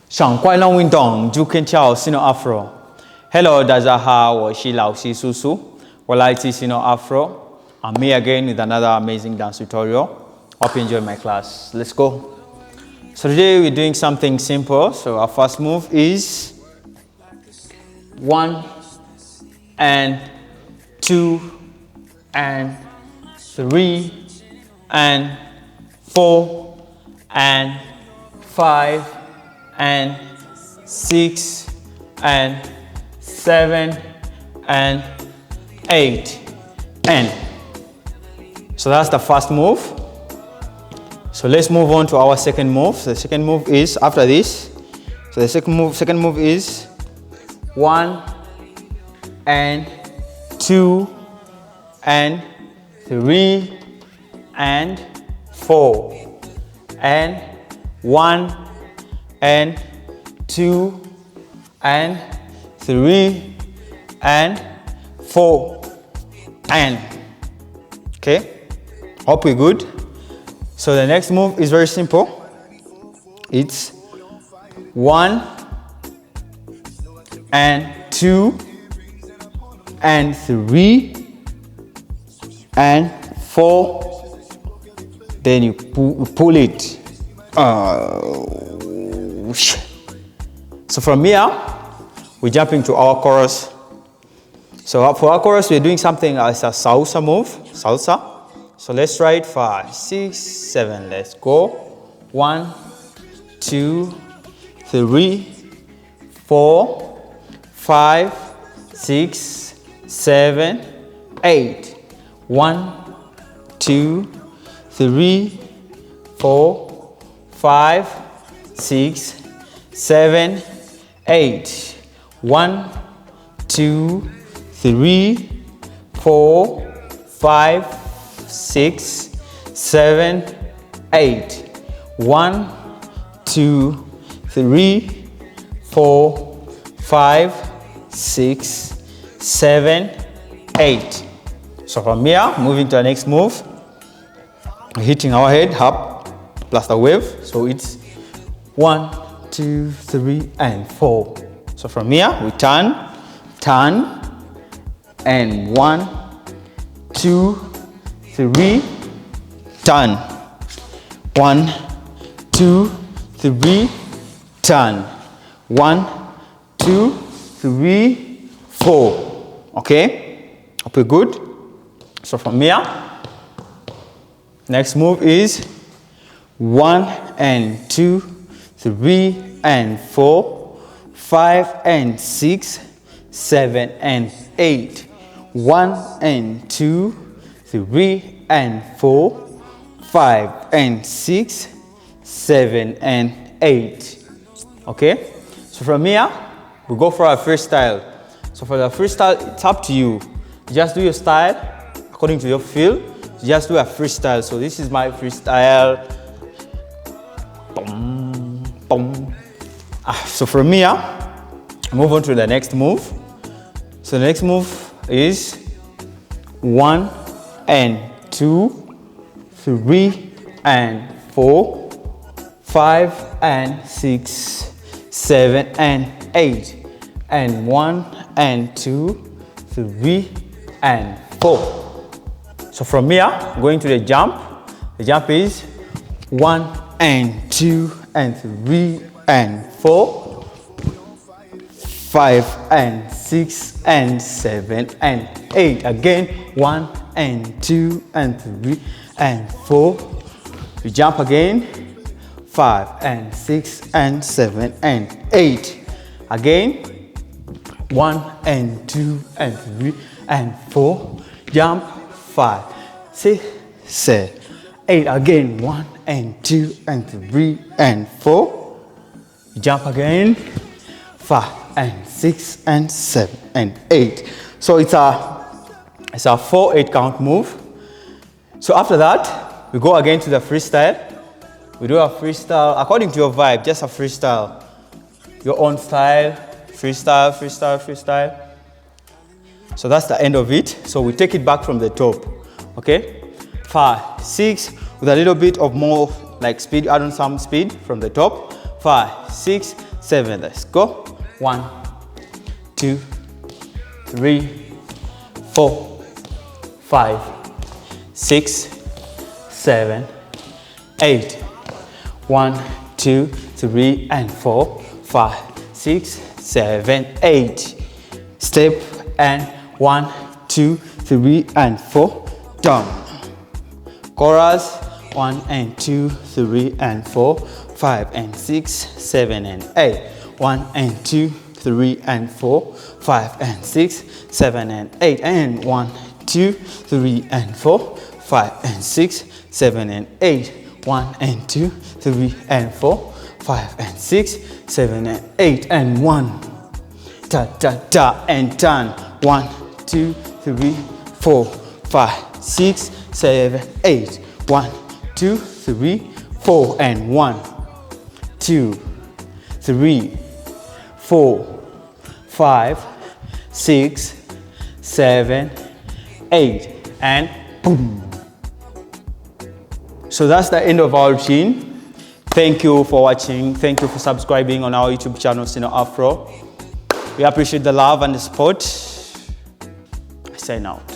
上快乐运动就可以跳 Sino Afro。Hello， 大家好，我是老师SUSU，我来自 Sino Afro. I'm here again with another amazing dance tutorial. Hope you enjoy my class. Let's go. So today we're doing something simple. So our first move is 1 and 2 and 3 and 4 and 5 and 6 and 7 and 8 and so that's the first move. So let's move on to our second move. So the second move is after this. So the second move is 1 and 2 and 3 and 4 and 1 and 2 and 3 and 4 and okay, hope we're good. So the next move is very simple. It's 1 and 2 and 3 and 4, then you pull it. So from here, we jump into our chorus. So for our chorus, we're doing something as a salsa move, salsa. So let's try it. 5, 6, 7. Let's go. 1, 2, 3, 4, 5, 6, 7, 8. 1, 2, 3, 4, 5, 6, 7, 8. 1, 2, 3, 4, 5, 6, 7, 8. 1, 2, 3, 4, 5, 6, 7, 8. So from here, moving to the next move, hitting our head up plus the wave. So it's 1, 2, 3, and 4. So from here, we turn, and 1, 2, 3, turn. 1, 2, 3, turn. 1, 2, 3, 4. Okay? Hope we're good. So from here, next move is 1 and 2, 3 and 4, 5 and 6, 7 and 8. 1 and 2, 3 and 4, 5 and 6, 7 and 8. Okay? So from here, we go for our freestyle. So for the freestyle, it's up to you. Just do your style according to your feel. Just do a freestyle. So this is my freestyle. Boom, boom. So from here, move on to the next move. So the next move is 1 and 2, 3 and 4, 5 and 6, 7 and 8, and 1 and 2, 3 and 4. So from here, going to the jump. The jump is 1 and 2 and 3 and 4, 5 and 6 and 7 and 8. Again, 1 and 2 and 3 and 4. You jump again. 5 and 6 and 7 and 8. Again, 1 and 2 and 3 and 4. Jump. 5, 6, 7, 8. Again, 1 and 2 and 3 and 4. Jump again. 5 and 6 and 7 and 8. So it's a 4-8 count move. So after that, we go again to the freestyle. We do a freestyle according to your vibe, just a freestyle. Your own style, freestyle, freestyle, freestyle. So that's the end of it. So we take it back from the top. Okay? 5, 6, with a little bit of more like speed, add on some speed from the top. 5, 6, 7. Let's go. 1, 2, 3, 4, 5, 6, 7, 8. 1, 2, 3, and 4, 5, 6, 7, 8. Step and 1, 2, 3, and 4. Down. Chorus. 1 and 2, 3 and 4, 5 and 6, 7 and 8. 1 and 2, 3 and 4, 5 and 6, 7 and 8. And 1, 2, 3 and 4, 5 and 6, 7 and 8. 1 and 2, 3 and 4, 5 and 6, 7 and 8. And 1. Ta ta ta and turn. 1, 2, 3, 4, 5, 6, 7, 8. 1, 2, 3, 4, and 1, 2, 3, 4, 5, 6, 7, 8, and boom. So that's the end of our routine. Thank you for watching. Thank you for subscribing on our YouTube channel, Sino Afro. We appreciate the love and the support. I sign out.